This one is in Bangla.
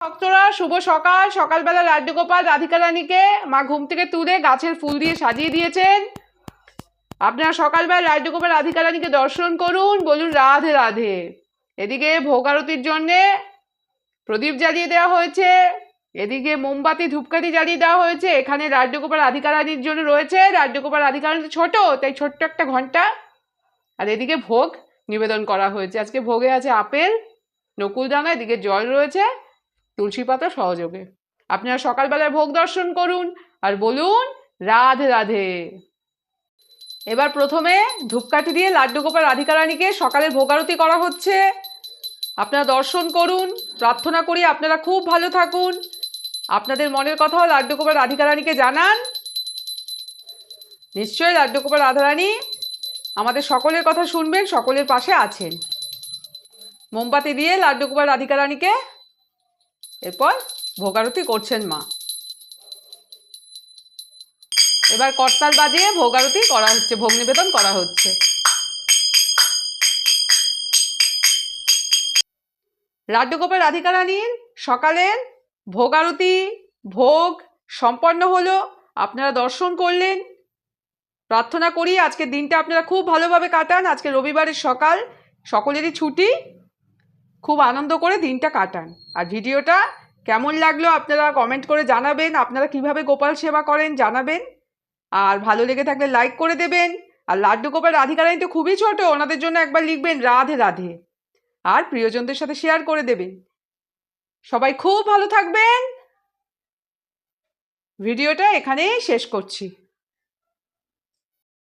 ভক্তরা শুভ সকাল। সকালবেলা লাড্ডু গোপাল রাধিকা রানীকে মা ঘুম থেকে তুলে গাছের ফুল দিয়ে সাজিয়ে দিয়েছেন। আপনারা সকালবেলা লাড্ডু গোপাল রাধিকা রানীকে দর্শন করুন, বলুন রাধে রাধে। এদিকে ভোগ আরতির জন্যে প্রদীপ জ্বালিয়ে দেওয়া হয়েছে, এদিকে মোমবাতি ধূপকাঠি জ্বালিয়ে দেওয়া হয়েছে। এখানে লাড্ডু গোপাল রাধিকা রানীর জন্য রয়েছে, লাড্ডু গোপাল রাধিকা রানী ছোট তাই ছোট্ট একটা ঘন্টা। আর এদিকে ভোগ নিবেদন করা হয়েছে। আজকে ভোগে আছে আপেল, নকুলদানা, এদিকে জল রয়েছে তুলসী পাতা সহযোগে। আপনারা সকালবেলায় ভোগ দর্শন করুন আর বলুন রাধে রাধে। এবার প্রথমে ধূপকাঠি দিয়ে লাড্ডু গোপাল রাধিকা রানীকে সকালের ভোগ আরতি করা হচ্ছে। আপনারা দর্শন করুন, প্রার্থনা করি আপনারা খুব ভালো থাকুন। আপনাদের মনের কথাও লাড্ডু গোপাল রাধিকা রানীকে জানান। নিশ্চয়ই লাড্ডু গোপাল রাধা রানী আমাদের সকলের কথা শুনবেন, সকলের পাশে আছেন। মোমবাতি দিয়ে লাড্ডু গোপাল রাধিকা রানীকে এরপর ভোগ আরতি করছেন মা। এবার করতাল বাজিয়ে ভোগ আরতি করা হচ্ছে, ভোগ নিবেদন করা হচ্ছে। লাড্ডু গোপাল রাধিকা রানীর সকালের ভোগ আরতি ভোগ সম্পন্ন হলো, আপনারা দর্শন করলেন। প্রার্থনা করি আজকের দিনটা আপনারা খুব ভালোভাবে কাটান। আজকে রবিবারের সকাল, সকলেরই ছুটি, খুব আনন্দ করে দিনটা কাটান। আর ভিডিওটা কেমন লাগলো আপনারা কমেন্ট করে জানাবেন। আপনারা কিভাবে গোপাল সেবা করেন জানাবেন। আর ভালো লেগে থাকলে লাইক করে দেবেন। আর লাড্ডু গোপাল রাধিকা রানী তো খুবই ছোট, ওনাদের জন্য একবার লিখবেন রাধে রাধে, আর প্রিয়জনদের সাথে শেয়ার করে দেবেন। সবাই খুব ভালো থাকবেন। ভিডিওটা এখানেই শেষ করছি।